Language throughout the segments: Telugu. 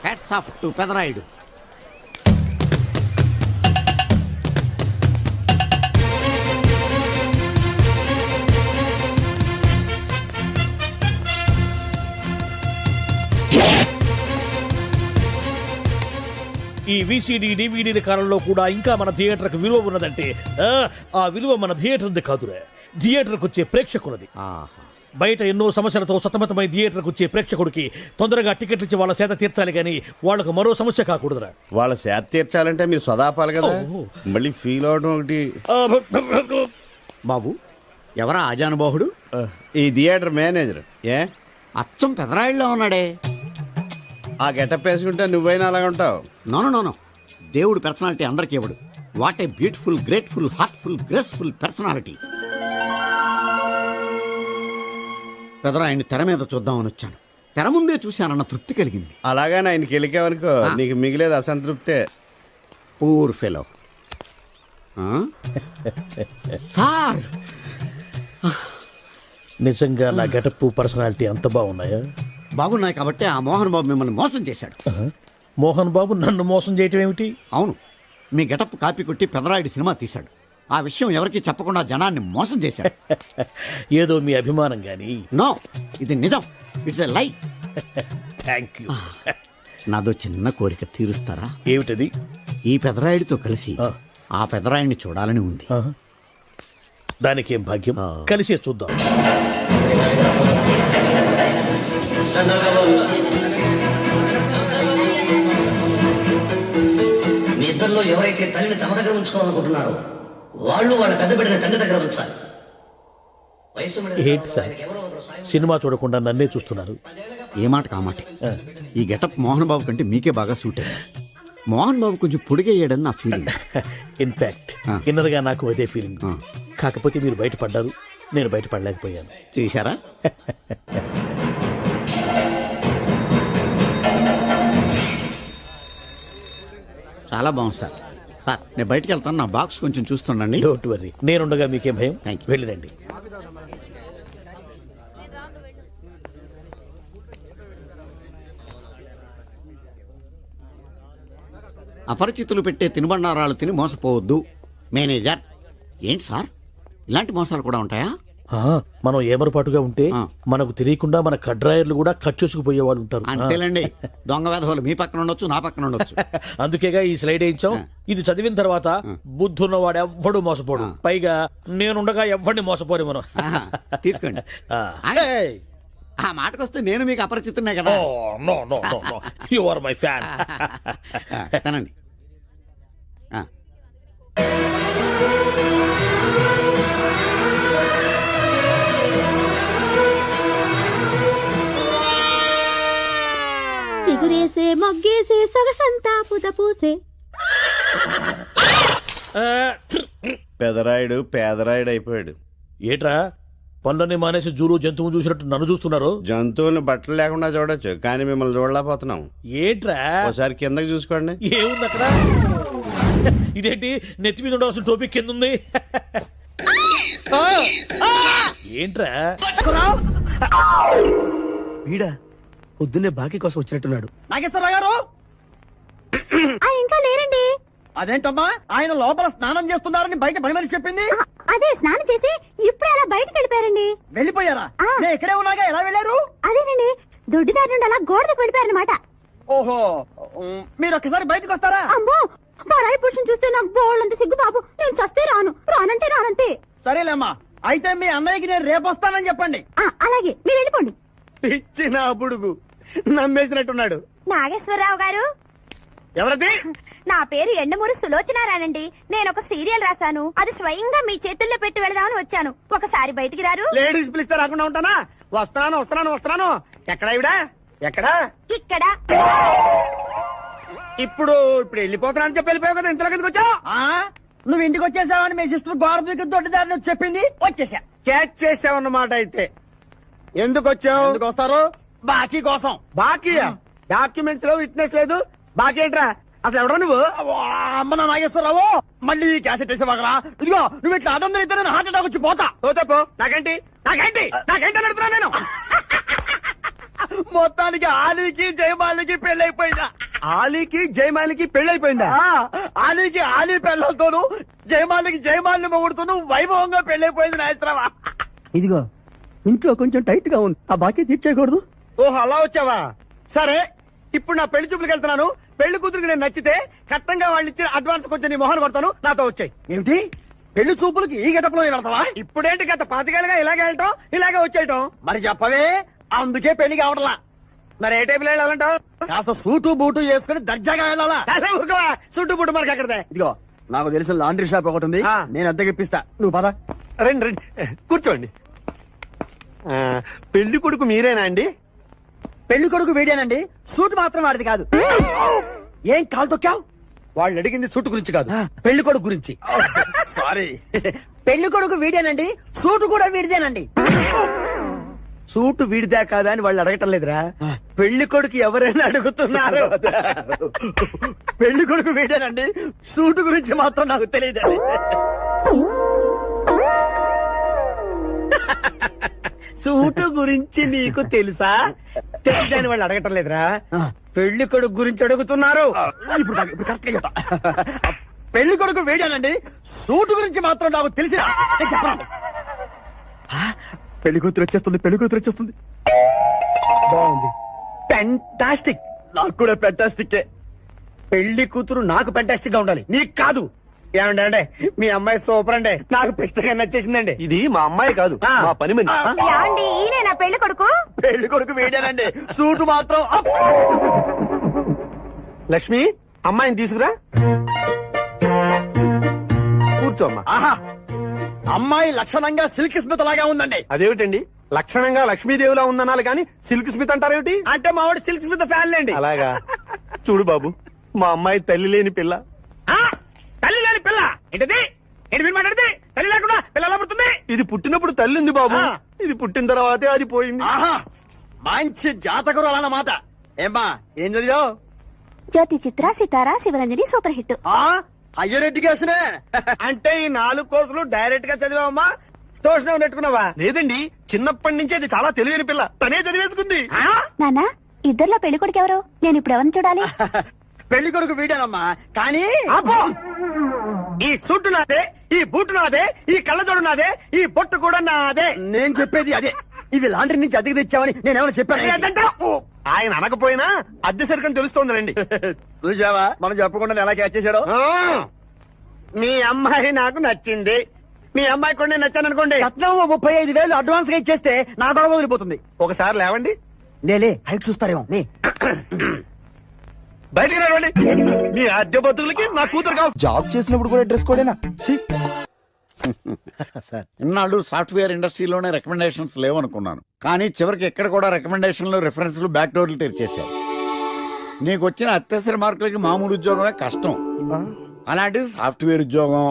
Hats off to Pedarayudu. ఈ విసిడి డివిడీల కాలంలో కూడా ఇంకా మన థియేటర్కి విలువ ఉన్నదంటే ఆ విలువ మన థియేటర్ది కాదురా, థియేటర్కి వచ్చే ప్రేక్షకులది. బయట ఎన్నో సమస్యలతో సతమతమై థియేటర్కి వచ్చే ప్రేక్షకుడికి తొందరగా టికెట్లు ఇచ్చి వాళ్ళ సేత తీర్చాలి కానీ వాళ్ళకు మరో సమస్య కాకూడదురా. వాళ్ళ సేత తీర్చాలంటే మీరు సదాపాలి కదా, మళ్ళీ ఫీల్ అవడం ఒకటి. బాబు ఎవరా ఆజానుబాహుడు? ఈ థియేటర్ మేనేజర్. ఏ అచ్చం పెదరాయుడులో ఉన్నాడే. ఆ గెటప్ వేసుకుంటే నువ్వైనా అలాగ ఉంటావు. నో దేవుడు పర్సనాలిటీ అందరికీ ఇవ్వడు. What a beautiful, grateful, heartful, graceful personality. పెదరాయుడిని తెర మీద చూద్దామని వచ్చాను. తెర ముందే చూశానన్న తృప్తి కలిగింది. అలాగని ఆయనకి వెళ్ళికావనుకో నీకు మిగిలేదు అసంతృప్తే. Poor fellow. సార్ నిజంగా నా గెటప్ పర్సనాలిటీ అంత బాగున్నాయా? బాగున్నాయి కాబట్టి ఆ మోహన్ బాబు మిమ్మల్ని మోసం చేశాడు. మోహన్ బాబు నన్ను మోసం చేయటం ఏమిటి? అవును, మీ గెటప్ కాపీ కొట్టి పెదరాయుడు సినిమా తీశాడు. ఆ విషయం ఎవరికీ చెప్పకుండా జనాన్ని మోసం చేశాడు. ఏదో మీ అభిమానం గాని. నో, ఇది నిజం. ఇట్స్ ఎ లై. Thank you. నాదో చిన్న కోరిక తీరుస్తారా? ఏమిటది? ఈ పెదరాయుడితో కలిసి ఆ పెదరాయుడిని చూడాలని ఉంది. దానికేం భాగ్యం, కలిసే చూద్దాం. మీ ఇద్దరిలో ఎవరైతే తల్లిని తమ దగ్గర ఉంచుకోవాలనుకుంటున్నారో వాళ్ళు వాళ్ళ పెద్ద బిడ్డని తండ్రి దగ్గర ఉంచాలి. ఏంటి సార్ సినిమా చూడకుండా నన్నే చూస్తున్నారు? ఏ మాట కామాటే. ఈ గెటప్ మోహన్ బాబు కంటే మీకే బాగా సూట్ అయ్యింది. మోహన్ బాబు కొంచెం పొడిగయ్యాడని నా ఫీలింగ్. ఇన్ఫాక్ట్ ఇన్నర్గా నాకు అదే ఫీలింగ్. కాకపోతే మీరు బయటపడ్డారు, నేను బయటపడలేకపోయాను. చూశారా? చాలా బాగుంది సార్. సార్ నేను బయటికి వెళ్తాను, నా బాక్స్ కొంచెం చూస్తుండండి. డోంట్ వర్రీ, నేనుండగా మీకేం భయం. Thank you. వెళ్ళిరండి. అపరిచితులు పెట్టే తినుబండారాలు తిని మోసపోవద్దు. మేనేజర్. ఏంటి సార్, ఇలాంటి మోసాలు కూడా ఉంటాయా? మనం ఏమరపాటుగా ఉంటే మనకు తెలియకుండా మన కడ్రాయర్లు కూడా కట్ చేసుకుపోయే వాళ్ళు ఉంటారు. అంతేలేండి, దొంగ వేధవాళ్ళు మీ పక్కన ఉండొచ్చు, నా పక్కన ఉండొచ్చు. అందుకేగా ఈ స్లైడ్ వేయించాం. ఇది చదివిన తర్వాత బుద్ధున్నవాడు ఎవ్వడు మోసపోడు. పైగా నేనుండగా ఎవ్వడిని మోసపోరు మనం. తీసుకోండి. ఆ మాటకొస్తే నేను మీకు అపరిచితున్నే కదా. You are my fan. తనండి. సిగురేసే మొగ్గేసే సొగసంతా పుత పూసే. పెదరాయుడు పేదరాయుడు అయిపోయాడు. ఏట్రా పనులన్నీ మానేసి జూలు జంతువు చూసినట్టు నన్ను చూస్తున్నారు? జంతువుని బట్టలు లేకుండా చూడొచ్చు, కానీ మిమ్మల్ని చూడలేకపోతున్నాం. ఏట్రా ఒకసారి కిందకి చూసుకోండి. ఏముంది అక్కడ? ఇదేంటి నెత్తి మీద ఉండవలసిన టోపిక్ కింద ఉంది? ఏంట్రా వీడా పొద్దున్నే బాకీ కోసం వచ్చినట్టున్నాడు. నాగేశ్వరరావు గారు ఇంకా లేరండి. అదేంటమ్మా, ఆయన లోపల స్నానం చేస్తున్నారని బయట పని మనిషి చెప్పింది. అదే స్నానం చేసి ఇప్పుడు అలా బయటకు వెళ్ళిపోయారండి. వెళ్ళిపోయారా? నేను ఇక్కడే ఉన్నాగా, ఎలా వెళ్ళారు? అదేనండి, దొడ్డిదారి నుండి అలా గోడకు వెళ్ళిపోయారనమాట. ఓహో, మీరు ఒక్కసారి బయటకు వస్తారా? అమ్మో, పరాయి పురుషుని చూస్తే నాకు బోళ్ళంత సిగ్గు బాబు. నేను చస్తే రాను, రానంటే రానంతే. సరేలేమ్మా, అయితే మీ అన్నయ్యకి నేను రేపు వస్తానని చెప్పండి. అలాగే, మీరు వెళ్ళిపోండి. ఇచ్చిన బుడుగు నమ్మేసినట్టున్నాడు. నాగేశ్వరరావు గారు. ఎవరది? నా పేరు ఎండమూరి సులోచనారానండి. నేను ఒక సీరియల్ రాశాను, అది స్వయంగా మీ చేతుల్లో పెట్టి వెళదామని వచ్చాను. ఒకసారి బయటికి రారు? లేడీస్ పిలిస్తే రాకుండా ఉంటానా? వస్తున్నాను వస్తున్నాను వస్తున్నాను. ఎక్కడా ఇవిడా? ఎక్కడా? ఇక్కడ. ఇప్పుడు వెళ్ళిపోతున్నా అని చెప్పి వెళ్ళిపోయావు కదా, ఇంతలో కిందకి వచ్చావు. నువ్వు ఇంటికి వచ్చేసావని మీ సిస్టర్ గోడ దిక్కు దొడ్డిదారిని చెప్పింది, వచ్చేసా. క్యాచ్ చేసావన్నమాట. అయితే ఎందుకు వచ్చావు? ఎందుకు వస్తారు? బాకీ కోసం. బాకీ? డాక్యుమెంట్స్ లో విట్నెస్ లేదు, బాకీ ఏంట్రా? అసలు ఎవడో నువ్వు? అమ్మ నా నాగేశ్వరరావు, మళ్ళీ క్యాసెట్ వేసేవాగరా? ఇదిగో నువ్వు ఇట్లా అదం ఇద్దరు హార్ట్ అటాక్ వచ్చి పోతా. పోతాపో. నాకేంటి నాకేంటి నాకేంటి అని అడుగుతున్నా నేను. మొత్తానికి ఆలీకి జయమాలికి పెళ్ళైపోయిందా? ఆలీకి జయమాలికి పెళ్ళైపోయిందా? ఆలీకి ఆలీ పెళ్ళతోను, జయమాలికి జయమాలిని మొగుడుతోను వైభవంగా పెళ్ళైపోయింది నాయత్రమా. ఇదిగో ఇంట్లో కొంచెం టైట్ గా ఉంది, ఆ బాకీ తీర్చేయకూడదు. ఓహో అలా వచ్చావా? సరే, ఇప్పుడు నా పెళ్లి చూపులకు వెళ్తున్నాను. పెళ్లి కూతురికి నేను నచ్చితే కట్టంగా వాళ్ళు ఇచ్చిన అడ్వాన్స్ కొంచెం నీ మొహన్ కొడతాను, నాతో వచ్చాయి. ఏమిటి పెళ్లి చూపులకి ఈ గెటప్లో వెళ్తావా? ఇప్పుడేంటి గత పాతికేళ్ళగా ఇలాగే వెళ్ళటం, ఇలాగే వచ్చేయటం. మరి చెప్పవే, అందుకే పెళ్లి కావట్లా. మరి ఏ టైపులో వెళ్ళాలంటావు? కాస్త సూటు బూటు వేసుకుని దర్జాగా వెళ్ళాలా? సూటు బూటు మనకి అక్కడదే. ఇదిగో నాకు తెలిసిన లాండ్రీ షాప్ ఒకటి ఉంది, నేను అద్దెకి ఇప్పిస్తా. నువ్వు పద. రండి రండి కూర్చోండి. పెళ్లి కొడుకు మీరేనా అండి? పెళ్లి కొడుకు వీడేనండి, సూట్ మాత్రం వాడిది కాదు. ఏం కాలు తొక్కావు? వాళ్ళు అడిగింది సూట్ గురించి కాదు, పెళ్లి కొడుకు గురించి. సారీ. పెళ్లి కొడుకు వీడేనండి, సూట్ కూడా వీడిదేనండి. సూట్ వీడిదే కాదా అని వాళ్ళు అడగటం లేదురా, పెళ్లి కొడుకు ఎవరైనా అడుగుతున్నారు. పెళ్లి కొడుకు వీడేనండి, సూట్ గురించి మాత్రం నాకు తెలియదు. సూటు గురించి నీకు తెలుసా? తెలియదని వాళ్ళు అడగటం లేదురా, పెళ్లి కొడుకు గురించి అడుగుతున్నారు. ఇప్పుడు కరెక్ట్ గా చెప్తా. పెళ్లి కొడుకు వేడానండి, సూటు గురించి మాత్రం నాకు తెలిసి చెప్పండి. పెళ్లి కూతురు వచ్చేస్తుంది, పెళ్లి కూతురు వచ్చేస్తుంది. బాగుంది, ఫెంటాస్టిక్. నాకు కూడా ఫెంటాస్టిక్. పెళ్లి కూతురు నాకు ఫెంటాస్టిక్ గా ఉండాలి, నీకు కాదు. ఏమండి అంటే మీ అమ్మాయి సూపర్ అండి, నాకు పెద్దగా నచ్చేసిందండి. ఇది మా అమ్మాయి కాదు, మా పని మంది. ఈయన నా పెళ్లి కొడుకు. పెళ్లి కొడుకు వేడానండి, సూటు మాత్రం. లక్ష్మి, అమ్మాయిని తీసుకురా, కూర్చోమ్మా. ఆహా, అమ్మాయి లక్షణంగా సిల్క్ స్మిత్ లాగా ఉందండి. అదేమిటండి లక్షణంగా లక్ష్మీదేవిలా ఉందనాలి కానీ సిల్క్ స్మిత్ అంటారేమిటి? అంటే మా వాడు సిల్క్ స్మిత్ ఫ్యాన్ అండి. అలాగా? చూడు బాబు, మా అమ్మాయి తల్లి లేని పిల్ల. తల్లి లేని పిల్ల ఏంటది? ఏంటి మీరు మాట్లాడితే? తల్లి లేకుండా పిల్ల ఎలా పుడుతుంది? ఇది పుట్టినప్పుడు తల్లి ఉంది బాబు, ఇది పుట్టిన తర్వాతే అది పోయింది. మంచి జాతకుడు అన్నమాట. ఏమ్మా ఏం చదివావు? జ్యోతి చిత్ర, సితారా, శివరంజని సూపర్ హిట్. హయ్యర్ ఎడ్యుకేషనే అంటే ఈ 4 కోర్సులు డైరెక్ట్ గా చదివామా, ట్యూషన్ నెట్టుకున్నావా? లేదండి, చిన్నప్పటి నుంచి అది చాలా తెలియని పిల్ల, తనే చదివేసుకుంది. నానా, ఇద్దర్లో పెళ్లి కొడుకు ఎవరు? నేను ఇప్పుడు ఎవరిని చూడాలి? పెళ్లి కొడుకు వీడానమ్మా, కానీ ఈ సూటు నాదే, ఈ బూటు నాదే, ఈ కళ్ళజోడు నాదే, ఈ బొట్టు కూడా నాదే. నేను చెప్పేది అదే. ఇవి లాండ్రీ నుంచి అద్దెకి తెచ్చావని నేనేమైనా చెప్పాను? ఆయన అనకపోయినా అద్దె సరికని తెలుస్తోందండి. చూసావా, మనం చెప్పకుండా ఎలా క్యాచ్ చేశాడో. మీ అమ్మాయి నాకు నచ్చింది, మీ అమ్మాయి కూడా నేను నచ్చాను అనుకోండి. 35,000 అడ్వాన్స్ గా ఇచ్చేస్తే నా గొడవ వదిలిపోతుంది. ఒకసారి లేవండి. నేలే హైట్ చూస్తారేమో. బయటికి రావండి, మీ అద్దె బతుకులకి నా కూతురు కావు. జాబ్ చేసినప్పుడు కూడా డ్రెస్ కోడేనా? సార్, ఇన్నాళ్ళు సాఫ్ట్వేర్ ఇండస్ట్రీలోనే రికమెండేషన్స్ లేవనుకున్నాను, కానీ చివరికి ఎక్కడ కూడా రికమెండేషన్లు, రిఫరెన్స్లు, బ్యాక్ డోర్లు తెరిచేశారు. నీకు వచ్చిన అత్యవసర మార్కులకి మామూలు ఉద్యోగమే కష్టం, అలాంటిది సాఫ్ట్వేర్ ఉద్యోగం.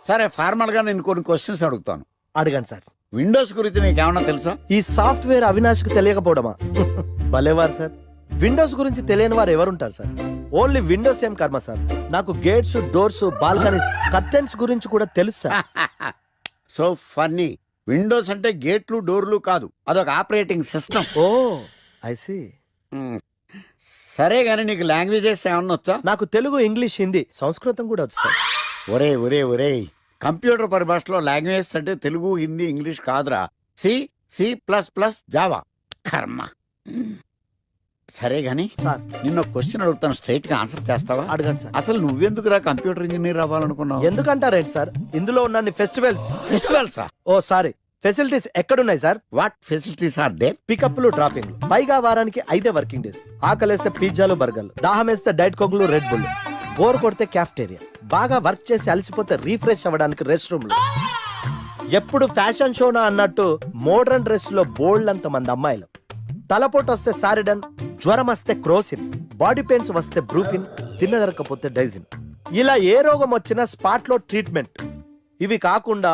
సరే, ఫార్మల్ గా నేను కొన్ని క్వశ్చన్స్ అడుగుతాను. అడగండి సార్. విండోస్ గురించి నీకేమన్నా తెలుసా? ఈ సాఫ్ట్వేర్ అవినాష్ కు తెలియకపోవడమా? భలేవారు సార్, విండోస్ గురించి తెలియని వారు ఎవరుంటారు సార్? ఓన్లీ విండోస్ ఏం కర్మ సార్, నాకు గేట్స్, డోర్స్, బాల్కనీస్, కర్టెన్స్ గురించి కూడా తెలుసు సార్. So funny. విండోస్ అంటే గేట్లు, డోర్లు కాదు, అదొక operating system. Oh I see. సరే గానీ నీకు లాంగ్వేజెస్ ఏమన్నా వచ్చా? నాకు తెలుగు, ఇంగ్లీష్, హిందీ, సంస్కృతం కూడా వచ్చు సార్. ఒరే కంప్యూటర్ పరిభాషలో లాంగ్వేజ్ అంటే తెలుగు, హిందీ, ఇంగ్లీష్ కాదురా, C++, జావా. కర్మ. సరే గాని సార్, నిన్న క్వశ్చన్ అడుగుతాను, స్ట్రైట్ గా ఆన్సర్ చేస్తావా? అడగండి సార్. అసలు నువ్వెందుకురా కంప్యూటర్ ఇంజనీర్ అవ్వాలనుకున్నావు? ఎందుకంటారేంటి సార్, ఇందులో ఉన్న ఫెస్టివల్సా? ఓ సారీ, ఫెసిలిటీస్ ఎక్కడున్నాయి sir? What facilities are there? పికప్లు, డ్రాపింగ్లు, పైగా వారానికి 5 వర్కింగ్ డేస్. ఆకలేస్తే పిజ్జాలు, బర్గర్లు, దాహం వేస్తే డైట్ కోక్లు, రెడ్ బుల్, బోర్ కొడితే క్యాఫ్టేరియా, బాగా వర్క్ చేసి అలసిపోతే రీఫ్రెష్ అవ్వడానికి రెస్ట్ రూమ్లు. ఎప్పుడు ఫ్యాషన్ షోనా అన్నట్టు మోడర్న్ డ్రెస్ లో బోల్డ్ అంత మంది అమ్మాయిలు. తలపోటు వస్తే సారిడన్, జ్వరం వస్తే క్రోసిన్, బాడీ పెయిన్స్ వస్తే బ్రూఫిన్, తిన్నదరకపోతే డైజిన్. ఇలా ఏ రోగం వచ్చినా స్పాట్ లో ట్రీట్మెంట్. ఇవి కాకుండా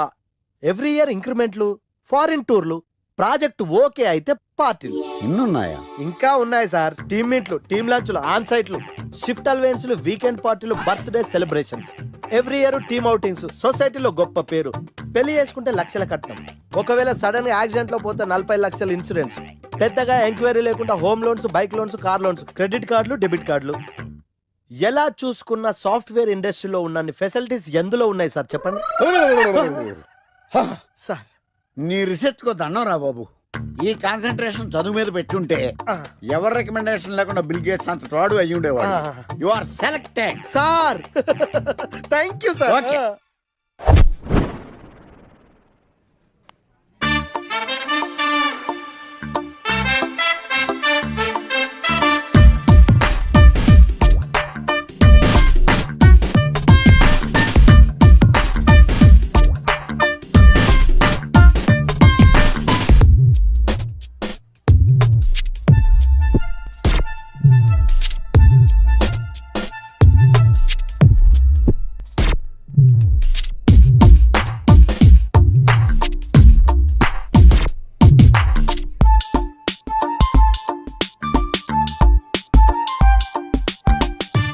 ఎవ్రీ ఇయర్ ఇంక్రిమెంట్లు, ఫారిన్ టూర్లు, ప్రాజెక్ట్ ఓకే అయితే పార్టీలు. ఇన్నున్నాయా? ఇంకా ఉన్నాయి సార్. టీమ్ మీట్లు, టీమ్ లంచ్లు, ఆన్ సైట్లు, షిఫ్ట్ అలవెన్స్లు, వీకెండ్ పార్టీలు, birthday celebrations, every year team outings, సొసైటీలో గొప్ప పేరు. పెళ్లి చేసుకుంటే లక్షల కట్నం, ఒకవేళ సడన్ గా యాక్సిడెంట్ లో పోతే 40 లక్షల ఇన్సూరెన్స్, పెద్దగా ఎంక్వైరీ లేకుండా home loans, bike loans, car loans, credit కార్డులు, డెబిట్ కార్డులు. ఎలా చూసుకున్న సాఫ్ట్వేర్ ఇండస్ట్రీలో ఉన్న ఫెసిలిటీస్ ఎందులో ఉన్నాయి సార్ చెప్పండి. సార్ నీ రీసెర్చ్ కో దండం రా బాబు. ఈ కాన్సన్ట్రేషన్ చదువు మీద పెట్టుంటే ఎవరి రికమెండేషన్ లేకుండా బిల్ గేట్స్ అంత ఫ్రాడ్ అయ్యి ఉండేవాడు. You are selected sir. Thank you sir. Okay.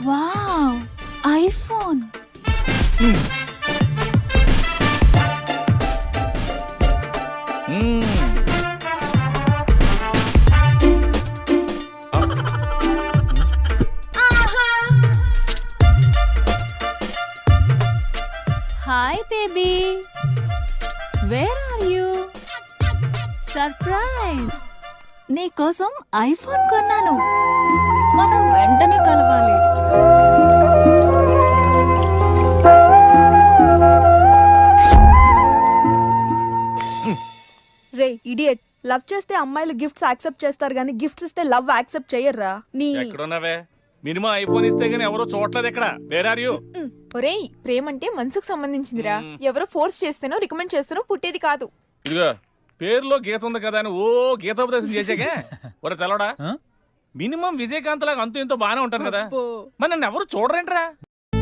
Wow, iPhone. Hi baby, where are you? Surprise, నీకోసం ఐఫోన్ కొన్నాను. మనం వెంటనే కలవాలి. రే ఇడియట్, లవ్ చేస్తే అమ్మాయిలు గిఫ్ట్స్ యాక్సెప్ట్ చేస్తారు కానీ గిఫ్ట్స్ ఇస్తే లవ్ యాక్సెప్ట్ చెయ్యర్రా. నీ ఎక్కడున్నావే? మినిమం ఐఫోన్ ఇస్తే గానీ ఎవరో చూడలేదు ఇక్కడ. Where are you? ఒరేయ్, ప్రేమంటే మనసుకు సంబంధించిందిరా. ఎవరో ఫోర్స్ చేస్తేనో రికమెండ్ చేస్తేనో పుట్టేది కాదు. ఇదిగో పేరులో గీత ఉంది కదా అని ఓ గీతోపదేశం చేసాకే ఒరే తెలవడా? మినిమం విజయకాంత్ లాగా అంతూ ఇంతో బానే ఉంటాను కదా, మరి నన్ను ఎవరు చూడరేంట్రా?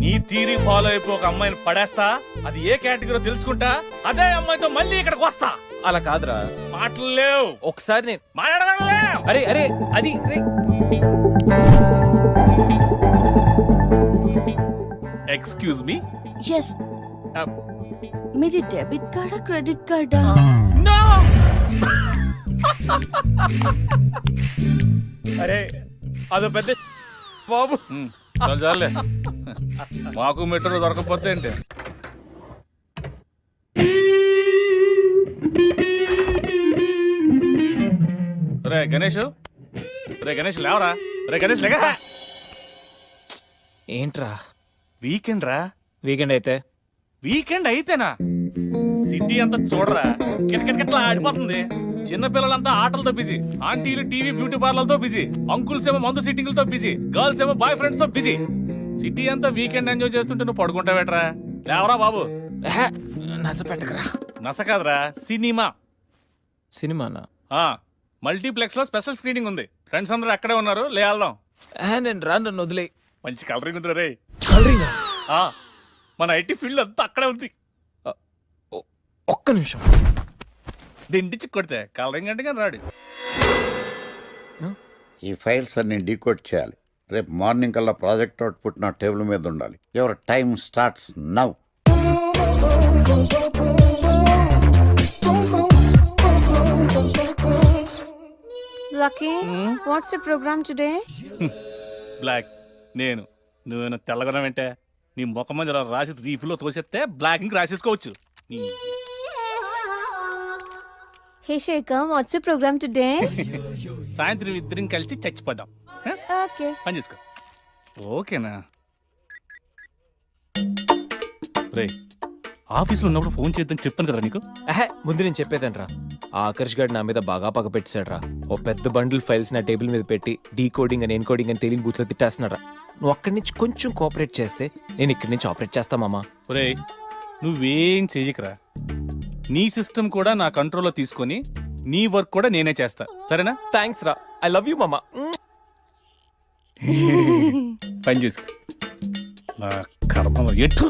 నీ థీరీ ఫాలో అయిపో ఒక అమ్మాయిని పడేస్తా, అది ఏ కేటగిరీ తెలుసుకుంటా, అదే అమ్మాయితో మళ్ళీ ఇక్కడికి వస్తా. అలా కాదురా, మాటలు లేవు. ఒకసారి నేను మాట్లాడలేవు. అరే అరే అది రే. Excuse me. ఎస్, మీది డెబిట్ కార్డా క్రెడిట్ కార్డా? నో. అరే అదో పెద్ద బాబు. చాలే మాకు మెట్రో దొరకపోతే ఏంటి? రే గణేష్, రే గణేష్ లేవరా. రే గణేష్ లేక. ఏంట్రా వీకెండ్ రా. వీకెండ్ అయితే? వీకెండ్ అయితేనా? సిటీ అంతా చూడరా, కిటకిటకిట్లా ఆడిపోతుంది. చిన్నపిల్లలంతా ఆటలతో బిజీ, ఆంటీలు టీవీ బ్యూటీ పార్లర్తో బిజీ, అంకుల్స్ ఏమో మందు సిట్టింగ్లతో బిజీ, గర్ల్స్ ఏమో బాయ్ ఫ్రెండ్స్ తో బిజీ. సిటీ అంతా వీకెండ్ ఎంజాయ్ చేస్తుంటే నువ్వు పడుకుంటావేట్రా? లేవరా బాబు. నస పెట్టకరా. నస కాదురా, సినిమా. సినిమానా? మల్టీప్లెక్స్ లో స్పెషల్ స్క్రీనింగ్ ఉంది. ఫ్రెండ్స్ అందరూ అక్కడే ఉన్నారు, లే వెళ్దాం. నేను రాను, నన్ను వదిలే. మంచి కలరింగ్ ఉంది రే. కలరింగ్? మన ఐటీ ఫీల్డ్ అంతా అక్కడే ఉంది. ఒక్క నిమిషం. దిండిచి కొడితే కలరింగ్ అంటే కానీ రాడు. ఈ ఫైల్స్ అన్ని డీకోడ్ చేయాలి. రేపు మార్నింగ్ కల్లా ప్రాజెక్ట్ అవుట్పుట్ నా టేబుల్ మీద ఉండాలి. Your time starts now. Lucky, what's the programme today? Black. నేను నువ్వేనా తెల్లగొనం అంటే నీ ముఖం మీద ఇలా రాసి రీఫ్లో తోసేస్తే బ్లాక్ ఇంక రాసేసుకోవచ్చు. Hey Shekhar, what's the programme today? సాయంత్రం ఇద్దరం కలిసి చచ్చిపోదాం. ఓకే, పని చేసుకో. ఓకేనా? రే ఆఫీస్లో ఉన్నప్పుడు ఫోన్ చేద్దాం చెప్తాను కదా నీకు. ముందు నేను చెప్పేదనరా, ఆ ఆకర్ష్ గారు నా మీద బాగా పగ పెట్టాడురా. ఓ పెద్ద బండిల్ ఫైల్స్ నా టేబుల్ మీద పెట్టి డీకోడింగ్ అని ఎన్కోడింగ్ అని తెలియని బూత్లో తిట్టేస్తున్నారా. నువ్వు అక్కడి నుంచి కొంచెం కోఆపరేట్ చేస్తే నేను ఇక్కడి నుంచి ఆపరేట్ చేస్తా మామా. రే నువ్వేం చెయ్యకరా. నీ సిస్టమ్ కూడా నా కంట్రోల్లో తీసుకొని నీ వర్క్ కూడా నేనే చేస్తా, సరేనా? థ్యాంక్స్ రా, ఐ లవ్ యూ మామా. పని చేసుకో. నా కర్మలో ఎటు.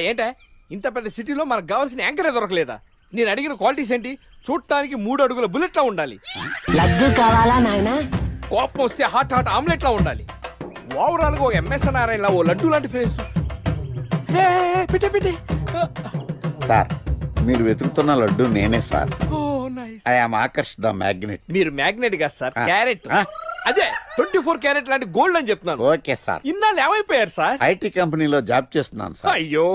ఏంటే ఇంత పెద్ద సిటీలో మనకు కావాల్సిన యాంకరే దొరకలేదా? నేను అడిగిన క్వాలిటీస్ ఏంటి? చూడటానికి 3 అడుగుల బుల్లెట్ లా ఉండాలి, లడ్డు కావాలా నాయనా? కోపం వస్తే హాట్ హాట్ ఆమ్లెట్ లా ఉండాలి, ఓవరాల్ గా ఒక ఎంఎస్ నారాయణ లా ఓ లడ్డు లాంటి ఫేస్. పెట్టే సార్ మీరు వెతుకుతున్న లడ్డు నేనే sir. Oh nice. I am Akarsh the magnet. మీరు మ్యాగ్నెట్ గా సార్, ఆ. క్యారెట్. ఆ. అదే 24 క్యారెట్ లాంటి గోల్డ్ అని చెప్తున్నాను. Okay sir. ఇన్నాళ్ళు ఏమైపోయారు సార్? ఐటీ కంపెనీలో జాబ్ చేస్తున్నాను సార్. అయ్యో,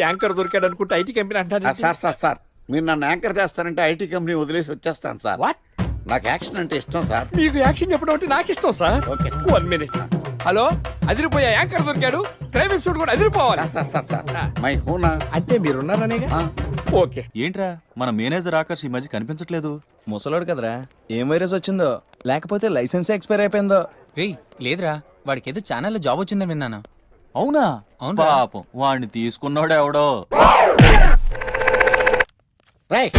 యాంకర్ దొరికాడు అనుకుంటే ఐటీ కంపెనీ అంటారు. సార్ మీరు నన్ను యాంకర్ చేస్తారంటే ఐటీ కంపెనీ వదిలేసి వచ్చేస్తాను సార్. వాట్? నాకు యాక్షన్ అంటే ఇష్టం సార్. మీకు యాక్షన్ చెప్పడం అంటే నాకు ఇష్టం sir. Okay sir. 1 minute. Hello, అదిరిపోయా యాంకర్ దొరికాడు, క్రైమ్ ఎపిసోడ్ కూడా అదిరిపోవాలి. Sir my హూనా. అంటే మీరున్నారనేగా. ఓకే. ఏంట్రా మన మేనేజర్ ఆకర్ష్ ఈ మధ్య కనిపించట్లేదు. ముసలోడు కదరా, ఏం వైరస్ వచ్చిందో లేకపోతే లైసెన్స్ ఎక్స్పైర్ అయిపోయిందో. రేయ్ లేదురా, వాడికి ఏదో ఛానల్లో జాబ్ వచ్చిందని విన్నాను. అవునా? అవునురా. పాపం వాడిని తీసుకున్నాడు ఎవడో. రైట్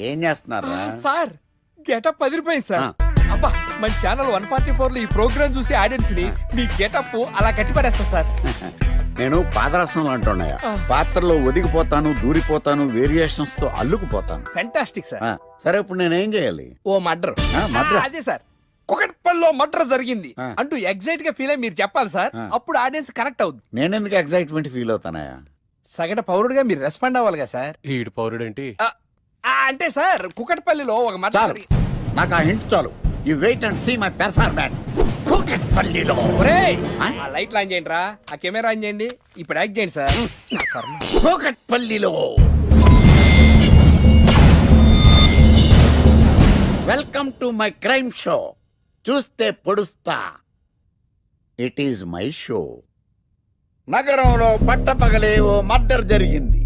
ఏం చేస్తున్నారు సార్ గెటప్ అదిరిపోయింది సార్. అబ్బా, మన ఛానల్ 144 లో ఈ ప్రోగ్రామ్ చూసి ఆడియన్స్ ని మీ గెటప్ అలా కట్టిపడేస్తా సార్. నేను పాదరసం అంటున్నాయా, పాత్రలో ఒదిగిపోతాను, దూరిపోతాను, వేరియేషన్స్ తో అల్లుకుపోతాను. Fantastic sir. సరే ఇప్పుడు నేనేం చేయాలి? ఓ మర్డర్. murder? అదే సార్, కుకట్పల్లిలో మర్డర్ జరిగింది ఆ. అంటూ ఎగ్జైట్ గా ఫీల్ అయ్యి మీరు చెప్పాలి సార్. అప్పుడు ఆడియన్స్ కనెక్ట్ అవుద్ది. నేనెందుకు ఎక్సైట్మెంట్ ఫీల్ అవుతానయా? సగటు పౌరుడుగా మీరు రెస్పాండ్ అవ్వాలి కదా సార్. ఈడు పౌరుడేంటి? అంటే సార్ కుకట్పల్లిలో ఒక మర్డర్ చాలు, నాకు ఆ హింట్ చాలు. You wait and see my performance. కూకట్పల్లిలో ఆ లైట్ ఆన్ చేయండి రా, ఆ కెమెరా ఆన్ చేయండి, ఇప్పుడు యాక్ట్ చేయండి సార్. కూకట్పల్లిలో welcome to my crime show. చూస్తే పొడుస్తా, ఇట్ ఈజ్ మై షో. నగరంలో పట్టపగలే ఓ మర్డర్ జరిగింది.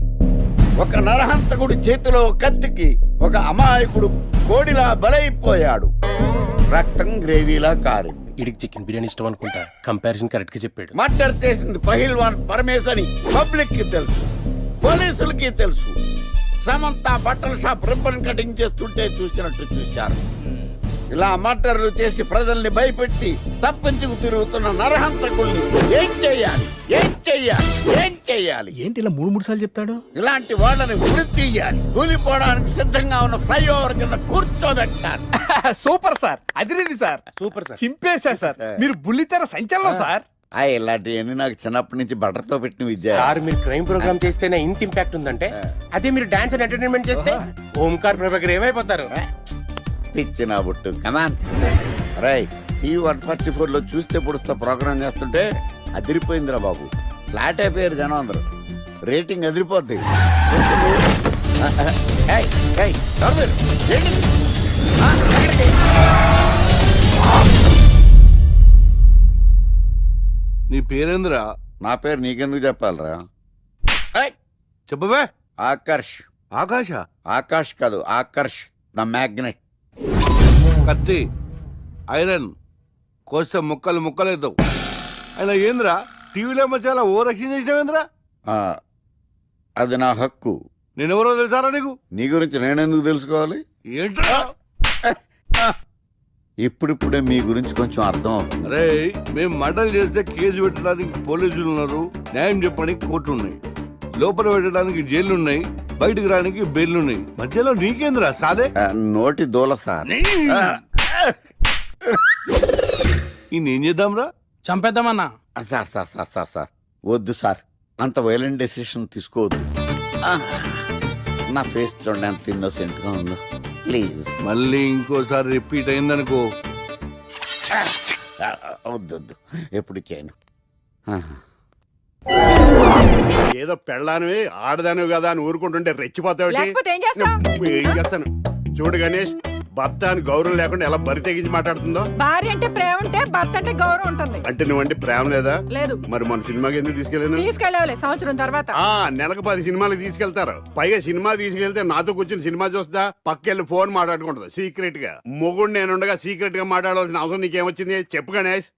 ఒక నరహంతకుడి చేతిలో కత్తికి ఒక అమాయకుడు కోడిలా బలైపోయాడు. రక్తం గ్రేవీలా కారింది. ఇడికి చికెన్ బిర్యానీ ఇష్టం అనుకుంటా, కంపారిజన్ కరెక్ట్ గా చెప్పాడు. మర్డర్ చేసింది పహిల్వాన్ పరమేశ్ అని పబ్లిక్ కి తెలుసు, పోలీసులకి తెలుసు. సమంత బట్టల షాప్ రిబ్బన్ కటింగ్ చేస్తుంటే చూసినట్టు చూశారు. ఇలా మర్డర్లు చేసి ప్రజల్ని భయపెట్టి తప్పించుకు తిరుగుతున్న నరహంతకుల్ని ఏం చెయ్యాలి, ఏం చెయ్యాలి, ఏం చెయ్యాలి? ఏంటి ఇలా 3 సార్లు చెప్తాడు? ఇలాంటి వాళ్ళని ఉరి తీయాలి. కూలిపోవడానికి సిద్ధంగా ఉన్న ఫ్లైఓవర్ కింద కూర్చోబెట్టాలి. సూపర్ సార్, అదిరింది సార్. సూపర్ సార్, చింపేశా సార్. మీరు బుల్లితెర సంచలనం సార్. ఇలాంటివన్నీ నాకు చిన్నప్పటి నుంచి బట్టర్తో పెట్టిన విద్య. సార్ మీరు క్రైమ్ ప్రోగ్రామ్ చేస్తేనే ఇంత ఇంపాక్ట్ ఉందంటే, అదే మీరు డాన్స్ అండ్ ఎంటర్టైన్మెంట్ చేస్తే ఓంకార్ ప్రభాకర్ ఏమైపోతారు? పిచ్చి నా బుట్టు కమాన్. రైట్, ఈ 144 లో చూస్తే పొడుస్తా ప్రోగ్రామ్ చేస్తుంటే అదిరిపోయిందిరా బాబు. ఫ్లాట్ అయిపోయారు జనం అందరూ. రేటింగ్ అదిరిపోద్ది. ఏయ్, ఏయ్, ఎవరు మీరు? ఏంటి? ఎక్కడికి? నీ పేరేంద్రా? నా పేరు నీకెందుకు చెప్పాలరా? ఏయ్, చెప్పవే. ఆకర్ష్. ఆకాశ? ఆకాష్ కాదు, ఆకర్ష్ ద మ్యాగ్నెట్. కత్తి, ఐరన్ కోస్తే ముక్కలు ముక్కలేద్దావు. అయినా ఏంద్రా టీవీలో మధ్య ఓ రక్షణ చేసినావేంద్రా? అది నా హక్కు. నేనెవరో తెలుసారా నీకు? నీ గురించి నేనెందుకు తెలుసుకోవాలి? ఏంట్రా? ఇప్పుడిప్పుడే మీ గురించి కొంచెం అర్థం అవుతుంది. అరే, మేము మర్డర్ చేస్తే కేసు పెట్టడానికి పోలీసులు ఉన్నారు, న్యాయం చెప్పడానికి కోర్టు ఉన్నాయి, లోపల పెట్టడానికి జైలు ఉన్నాయి, బయటకు రానికి బెయిల్ ఉన్నాయి. మధ్యలో నీకేంద్రా సాదే? నోటి దూల సార్. ఈయనేం చేద్దాంరా? చంపేద్దామన్నా. Sir sir sir sir sir వద్దు సార్, అంత వైలెంట్ డెసిషన్ తీసుకోవద్దు. నా ఫేస్ చూడండి ఎంత ఇన్నోసెంట్ గా ఉందో. ప్లీజ్ మళ్ళీ ఇంకోసారి రిపీట్ అయిందనుకో. వద్దు వద్దు, ఎప్పుడు చేయను. ఏదో పెళ్ళానివి ఆడదానివి కదా అని ఊరుకుంటుంటే రెచ్చిపోతావు. ఏం చేస్తాను చూడు గణేష్, భర్త అని గౌరవం లేకుండా ఎలా బరి తెగించి మాట్లాడుతుందో. భార్య అంటే ప్రేమ ఉంటే భర్త అంటే గౌరవం ఉంటుంది. అంటే నువ్వంటే ప్రేమ లేదా? లేదు. మరి మన సినిమాకి ఎందుకు తీసుకెళ్ళాను? తీసుకెళ్ళవలే సంవత్సరం తర్వాత. నెలకు 10 సినిమాలకు తీసుకెళ్తారు. పైగా సినిమా తీసుకెళ్తే నాతో కూర్చొని సినిమా చూస్తా, పక్కెళ్ళి ఫోన్ మాట్లాడుకుంటుంది సీక్రెట్ గా. మొగుడు నేనుండగా సీక్రెట్ గా మాట్లాడాల్సిన అవసరం నీకేమొచ్చింది చెప్పు గణేష్.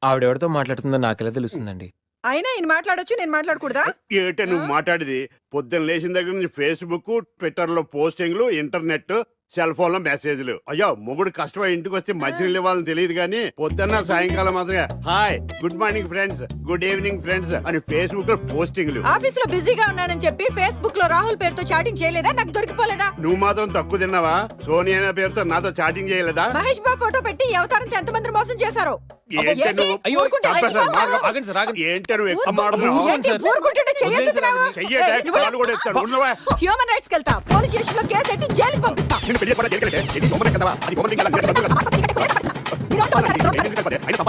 ఆవిడెవరితో మాట్లాడుతుందో నాకెలా తెలుస్తుందండి? అయినా ఈయన మాట్లాడొచ్చు, నేను మాట్లాడకూడదా? ఏటే నువ్వు మాట్లాడేది? పొద్దున్న లేచిన దగ్గర నుంచి ఫేస్బుక్, ట్విట్టర్ లో పోస్టింగ్లు, ఇంటర్నెట్, సెల్ ఫోన్ లో మెసేజ్లు. అయ్యో మొగుడు కష్టమై ఇంటికి వస్తే మంచినీళ్ళు ఇవ్వాలని తెలియదు కానీ పొద్దున్న సాయంకాలం మాత్రమే hi good morning friends, good evening friends అని ఫేస్బుక్ లో పోస్టింగ్లు. ఆఫీస్ లో బిజీగా ఉన్నానని చెప్పి ఫేస్బుక్ లో రాహుల్ పేరుతో చాటింగ్ చేయలేదా? నాకు దొరికిపోలేదా? నువ్వు మాత్రం తక్కువ తిన్నావా? సోనియా అనే పేరుతో నాతో చాటింగ్ చేయలేదా? మహేష్ బాబు ఫోటో పెట్టి ఈ అవతారంతో ఎంతమంది మోసం చేశారు? ఏంటి నువ్వు? అయ్యో, చంపేస్తాను. ఆగండి సార్, ఆగండి. ఏంటి నువ్వు ఎక్కువ మాట్లాడుతున్నావు? చెయ్యటే కాలు కూడా ఎత్తాను. ఉన్నవా? హ్యూమన్ రైట్స్ వెళ్తా, పోలీస్ స్టేషన్ లో కేసు ఎట్టి జైలుకి పంపిస్తా. నిన్ను పెళ్లి చేయకుండా జైలుకి వెళ్తే ఇది గవర్నమెంట్ కదా? అది గవర్నమెంట్ కదా? నేను చెప్తాను కదా. అయినా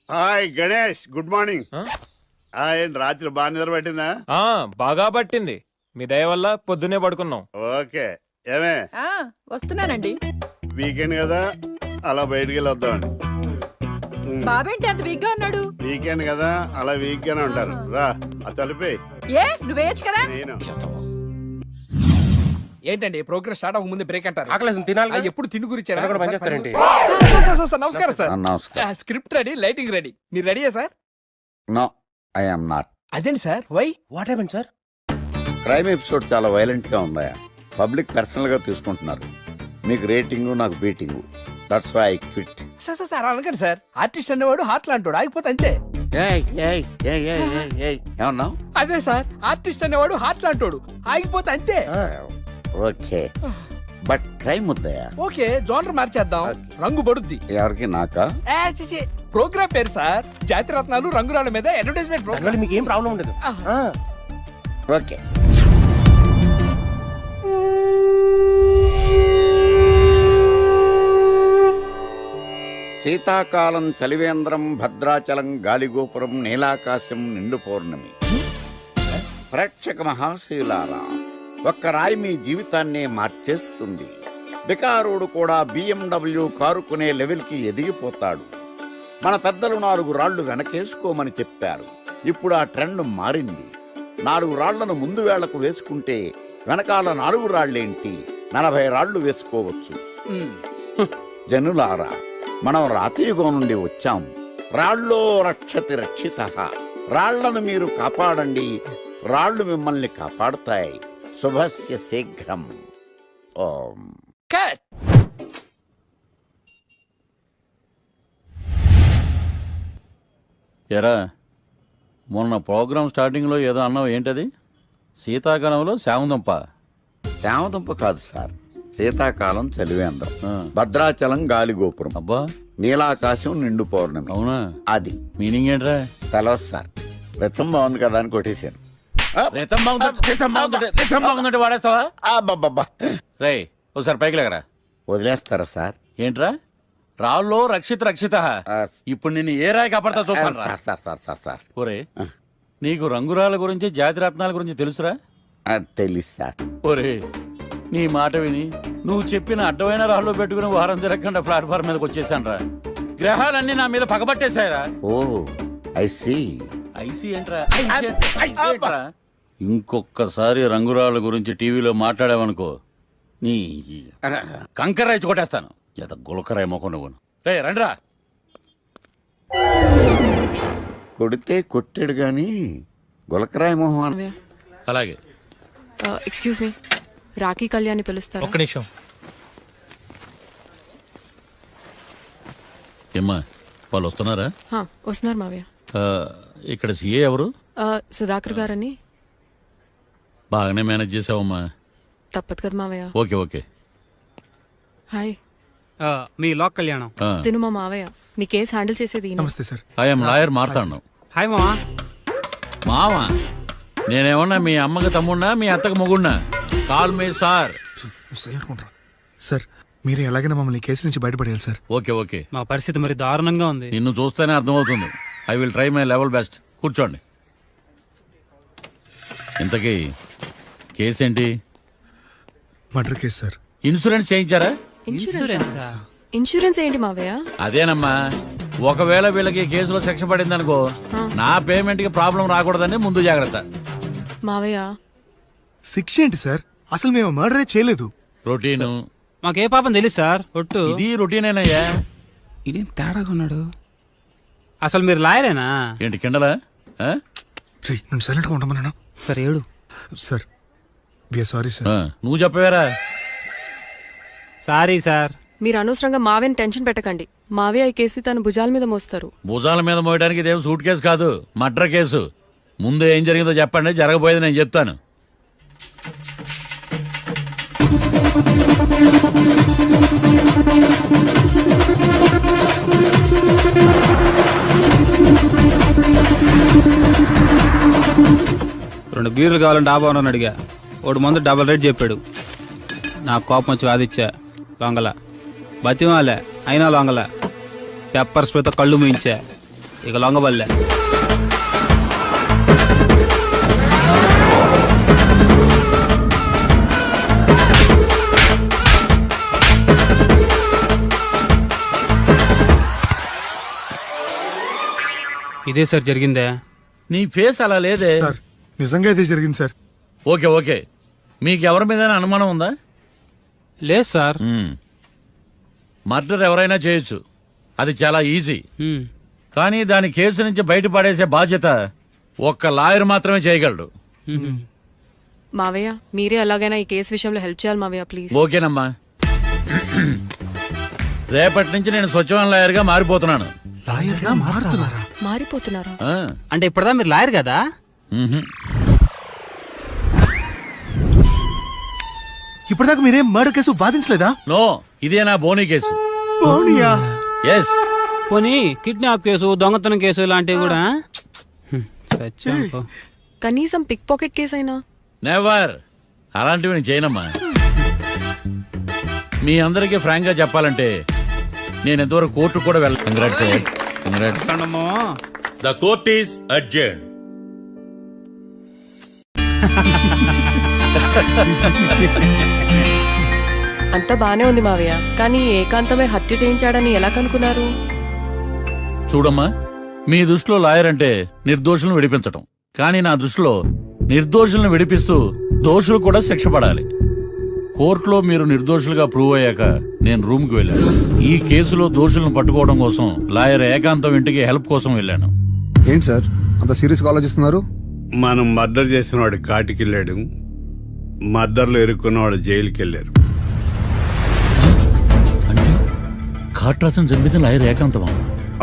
హాయ్ గణేష్, గుడ్ మార్నింగ్. ఏంటి రాత్రి బాగా నిద్ర పట్టిందా? బాగా పట్టింది. మీ దయ వల్ల పొద్దునే పడుకున్నాం. ఓకే. ఏమే వస్తున్నానండి. వీకెండ్ కదా, అలా బయటికి వెళ్ళి వద్దామండి. బాబేంటి అంత వీక్ గా ఉన్నాడు? వీకెండ్ కదా, అలా వీక్ గానే ఉంటారు. రా ఆ తలిపే. ఏ నువ్వేయచ్చు కదా? నేను ఏంటండి ప్రోగ్రెస్ స్టార్ట్ అవ్వక ముందే బ్రేక్ అంటారు? ఆకలేసం తినాలి. ఎప్పుడు తిని గురించి పనిచేస్తారండి. నమస్కారం సార్. నమస్కారం. Script ready, lighting ready. మీరు రెడీయా sir? No, I am not. అదేంటి sir, why? What happen sir? Crime episode చాలా వైలెంట్ గా ఉందా? పబ్లిక్ పర్సనల్ గా తీసుకుంటున్నారు. మీకు రేటింగ్, నాకు beating. That's why I quit. Sir అనకండి సార్. ఆర్టిస్ట్ అనేవాడు హార్ట్ లాంటాడు, ఆగిపోతే అంతే. ఏమన్నావు? అదే సార్, ఆర్టిస్ట్ అనేవాడు హార్ట్ లాంటాడు, ఆగిపోతే అంతే. ఓకే, బట్ క్రైమ్ వద్దయా? ఓకే, జోనర్ మార్చేద్దాం. రంగు పడుద్ది. ఎవరికి? నాకా? ప్రోగ్రామ్ పేరు సార్ జాతి రత్నాలు రంగురాళ్ళ మీద అడ్వర్టైజ్మెంట్ ప్రోగ్రామ్. మీకు ఏం ప్రాబ్లం ఉండదు. ఓకే. శీతాకాలం చలివేంద్రం, భద్రాచలం గాలిగోపురం, నీలాకాశం, నిండు పౌర్ణమి. ప్రేక్షక మహాశీలారా, ఒక్క రాయి మీ జీవితాన్నే మార్చేస్తుంది. బికారోడు కూడా BMW కారు కొనే లెవెల్కి ఎదిగిపోతాడు. మన పెద్దలు 4 రాళ్లు వెనకేసుకోమని చెప్పారు. ఇప్పుడు ఆ ట్రెండ్ మారింది. 4 రాళ్లను ముందు వేళ్లకు వేసుకుంటే వెనకాల 4 రాళ్లేంటి 40 రాళ్లు వేసుకోవచ్చు. జనులారా, మనం రాతియుగం నుండి వచ్చాం. రాళ్ళో రక్షతి రక్షితః. రాళ్లను మీరు కాపాడండి, రాళ్లు మిమ్మల్ని కాపాడుతాయి. శుభస్య శీఘ్రం. ఓం. కట్. ఎరా, మొన్న ప్రోగ్రామ్ స్టార్టింగ్లో ఏదో అన్నావు, ఏంటది? శీతాకాలంలో శామందంప. శామదుంప కాదు సార్, శీతాకాలం చలివేంద్రం, భద్రాచలం గాలిగోపురం, అబ్బా, నీలాకాశం, నిండు పౌర్ణమి. అవునా? అది మీనింగ్ ఏంట్రా? తెలవదు సార్. రతం బాగుంది కదా అని కొట్టేశాను. వాడేస్తావా? అబ్బబ్బబ్బా. రే, ఒకసారి పైకి లేకరా. వదిలేస్తారా సార్? ఏంట్రా? రాళ్ళో రక్షిత రక్షిత. ఇప్పుడు నిన్ను ఏ రాయి కాపాడతా చూస్తాను. Sir sir sir sir sir ఒరే, నీకు రంగురాల గురించి, జాతి రత్నాల గురించి తెలుసురా? తెలీదు సార్. ఒరే, నీ మాట విని నువ్వు చెప్పిన అడ్డమైన రాళ్ళు పెట్టుకుని వారం తిరగకుండా ప్లాట్ఫామ్ మీదకి వచ్చేసాను రా. గ్రహాలన్నీ నా మీద పగబట్టేశాయరా. ఓ, ఐ సీ. ఐసీ ఏంట్రా? ఇంకొకసారి రంగురాళ్ళ గురించి టీవీలో మాట్లాడావనుకో, నీ కంకర్రాయి కొట్టేస్తాను. ఎంత గులకరాయి మొక్క నువ్వు. రే రండ్రా. కొడితే కొట్టాడు గాని గులకరాయి మొహం. అలాగే. ఎక్స్క్యూజ్ మీ, రాఖీ కళ్యాణి పిలుస్తారు. ఒక్క నిమిషం. ఏమ్మా, వాళ్ళు వస్తున్నారా? వస్తున్నారు మావయ్య. ఇక్కడ సీఏ ఎవరు? సుధాకర్ గారని. బాగానే మేనేజ్ చేసావమ్మా. తప్పదు కదా మావయ్య. Okay okay. హాయ్. మీ లాక్ కళ్యాణం. తిను మా మావయ్య. మీ కేసు హ్యాండిల్ చేసేది. నమస్తే సార్. ఐఎమ్ లాయర్ మాట్లాడినావు. హాయ్ మామా. మావా, నేనేమన్నా మీ అమ్మకి తమ్ముడినా, మీ అత్తకి మొగుడినా? Call me sir. సార్, మీరు ఎలాగైనా మమ్మల్ని కేసు నుంచి బయటపడేయాలి సార్. Okay okay. మా పరిస్థితి మరి దారుణంగా ఉంది. నిన్ను చూస్తేనే అర్థమవుతుంది. I will try my level best. కూర్చోండి. ఇంతకీ కేసేంటి? Murder case sir. ఇన్సూరెన్స్ చేయించారా? ఇన్సూరెన్స్ ఏంటి మావయ్య? అదేనమ్మా, ఒకవేళ వీళ్ళకి కేసులో శిక్ష పడిందనుకో, నా పేమెంట్ కి ప్రాబ్లం రాకూడదని ముందు జాగ్రత్త. మావయ్య శిక్ష ఏంటి సార్? అసలు మేము మర్డరే చేయలేదు. రొటీన్ మాకే పాపం తెలుసు సార్. ఒట్టు ఇది రొటీనేనయ్యా. ఇదేం తేడాగా ఉన్నాడు. అసలు మీరు లాయరేనా? ఏంటి కిండలా ఆ? నేను సైలెంట్గా ఉంటామన్నా. సార్ ఏడు సార్. Sorry sir. నువ్వు చెప్పవేరా? Sorry sir. మీరు అనవసరంగా మావయ్యని టెన్షన్ పెట్టకండి. మావయ్య ఈ కేసు తన భుజాల మీద మోస్తారు. భుజాల మీద మోయడానికి ఇదేం సూట్ కేసు కాదు, మర్డర్ కేసు. ముందు ఏం జరిగిందో చెప్పండి, జరగబోయేది నేను చెప్తాను. రెండు బీర్లు కావాలని డాబా అని అడిగా. ఒకటి మందు డబల్ రేట్ చెప్పాడు. నాకు కోపం వచ్చి వాదిచ్చా. లొంగల బతిమాలే, అయినా లొంగల. పెప్పర్ స్ప్రేతో కళ్ళు మూయించా. ఇక లొంగబల్లే. ఇదే సార్ జరిగిందే. నీ ఫేస్ అలా లేదే. నిజంగా ఇదే జరిగింది సార్. ఓకే ఓకే, మీకు ఎవరి మీద అనుమానం ఉందా? లేదు సార్. మర్డర్ ఎవరైనా చేయొచ్చు, అది చాలా ఈజీ. కానీ దాని కేసు నుంచి బయటపడేసే బాధ్యత ఒక్క లాయర్ మాత్రమే చేయగలడు. మావయ్య మీరే ఎలాగైనా ఈ కేసు విషయంలో హెల్ప్ చేయాలి మావయ్య ప్లీజ్. ఓకేనమ్మా. రేపటి నుంచి నేను స్వచ్ఛమైన లాయర్గా మారిపోతున్నాను. మారిపోతున్నారా? ఆ, అంటే ఇప్పటిదా మీరు లాయర్ కదా? మ్హూ. ఇప్పటిదాకా మీరేం మర్డర్ కేసు వాదించలేదా? నో, ఇదే నా బోనీ కేసు. ఎస్. పోనీ కిడ్నాప్ కేసు, దొంగతనం కేసు ఇలాంటివి కూడా? కనీసం పిక్ పాకెట్ కేసు అయినా? నెవర్. అలాంటివి నేను చేయనమ్మా. మీ అందరికీ ఫ్రాంక్ గా చెప్పాలంటే నేను ఎంతవరకు కోర్టు కూడా వెళ్ళ. Congrats. The court is adjourn. అంతా బానే ఉంది మావయ్య, కానీ ఏకాంతమే హత్య చేయించాడని ఎలా కనుక్కున్నారు? చూడమ్మా, మీ దృష్టిలో లాయర్ అంటే నిర్దోషులను విడిపించటం, కానీ నా దృష్టిలో నిర్దోషులను విడిపిస్తూ దోషులు కూడా శిక్ష పడాలి. కోర్టులో మీరు నిర్దోషులుగా ప్రూవ్ అయ్యాక నేను రూమ్కి వెళ్ళాను. ఈ కేసులో దోషులను పట్టుకోవడం కోసం లాయర్ ఏకాంతం ఇంటికి హెల్ప్ కోసం వెళ్ళాను. ఏంటి సార్ అంత సీరియస్గా ఆలోచిస్తున్నారు? మనం మర్డర్ చేసిన వాడు కాటికి వెళ్ళాడు, మర్డర్లో ఇరుక్కున్న వాడు జైలుకి వెళ్ళారు. అంటే కాట్రాజన్ చంపిన లాయర్ ఏకాంతమా?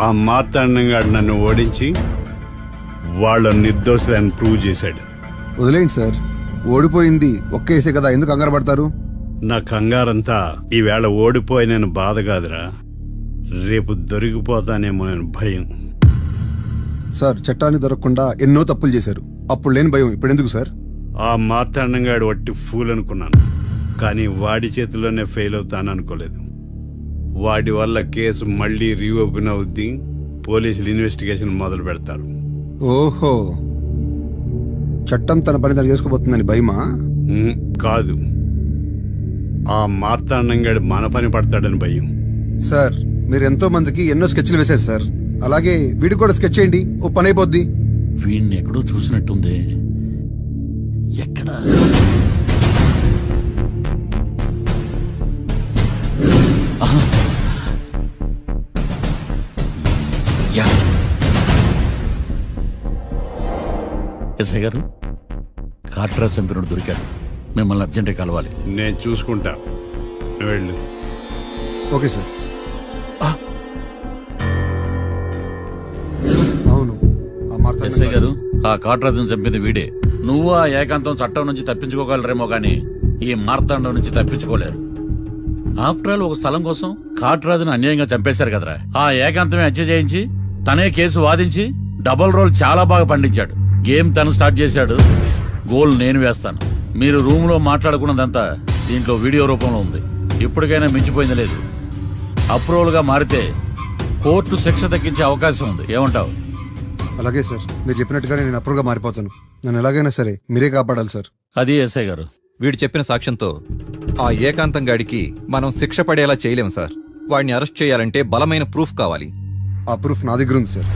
ఆ మార్తాండంగాడు నన్ను ఓడించి వాళ్ళ నిర్దోషులని ప్రూవ్ చేశాడు. వదిలేండి సార్, ఓడిపోయింది ఒక్కేసే కదా, ఎందుకు కంగారు పడతారు? నా కంగారంతా ఈవేళ ఓడిపోయి నేను బాధ కాదురా, రేపు దొరికిపోతానేమో నేను భయం. సార్ చట్టాన్ని దొరకకుండా ఎన్నో తప్పులు చేశారు, అప్పుడు లేని భయం ఇప్పుడు ఎందుకు సార్? ఆ మార్తాండంగాడు వట్టి ఫూల్ అనుకున్నాను, కానీ వాడి చేతిలోనే ఫెయిల్ అవుతాను అనుకోలేదు. వాడి వల్ల కేసు మళ్ళీ రీఓపెన్ అవుద్ది, పోలీసులు ఇన్వెస్టిగేషన్ మొదలు పెడతారు. ఓహో, చట్టం తన పని తను చేసుకోబోతుందని భయమా? కాదు, ఆ మార్తాండంగాడు మన పని పడతాడని భయం. సార్ మీరు ఎంతో మందికి ఎన్నో స్కెచ్లు వేశారు సార్, అలాగే వీడికి కూడా స్కెచ్ చేయండి, ఓ పని అయిపోద్ది. వీడిని ఎక్కడో చూసినట్టుంది. ఎక్కడ? ఎస్ఐ గారు, కాట్రా చంపినోడు దొరికాడు, మిమ్మల్ని అర్జెంటే కలవాలి. నేను చూసుకుంటా, వెళ్ళు. Okay sir. అవును, ఎస్ఐ గారు, ఆ కాట్రాజును చంపింది వీడే. నువ్వు ఆ ఏకాంతం చట్టం నుంచి తప్పించుకోగలరేమో కానీ ఈ మార్తాండం నుంచి తప్పించుకోలేరు. ఆఫ్టర్ ఆల్ ఒక స్థలం కోసం కాట్రాజును అన్యాయంగా చంపేశారు కదరా. ఆ ఏకాంతమే హత్య చేయించి తనే కేసు వాదించి డబుల్ రోల్ చాలా బాగా పండించాడు. గేమ్ తను స్టార్ట్ చేశాడు, గోల్ నేను వేస్తాను. మీరు రూమ్లో మాట్లాడుకున్నదంతా దీంట్లో వీడియో రూపంలో ఉంది. ఇప్పటికైనా మించిపోయింది లేదు. అప్రూవల్గా మారితే కోర్టు శిక్ష తగ్గించే అవకాశం ఉంది. ఏమంటావు? అలాగే సార్, మీరు చెప్పినట్టుగానే నేను అప్రూవ్గా మారిపోతాను. నన్ను ఎలాగైనా సరే మీరే కాపాడాలి సార్. అది ఎస్ఐ గారు. వీడు చెప్పిన సాక్ష్యంతో ఆ ఏకాంతం గాడికి మనం శిక్ష పడేలా చేయలేం సార్. వాడిని అరెస్ట్ చేయాలంటే బలమైన ప్రూఫ్ కావాలి. ఆ ప్రూఫ్ నా దగ్గర ఉంది సార్.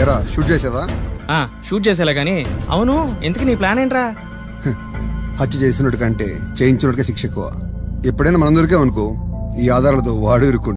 ఎరా షూట్ చేసావా? షూట్ చేసేలా గానీ అవును ఎందుకు నీ ప్లాన్ ఏంట్రా? హత్య చేసినట్టు కంటే చేయించినట్టుగా శిక్ష ఎక్కువ. ఎప్పుడైనా మనం దొరికామనుకో ఈ ఆధారాలతో వాడు ఇరుక్కుంటాడు.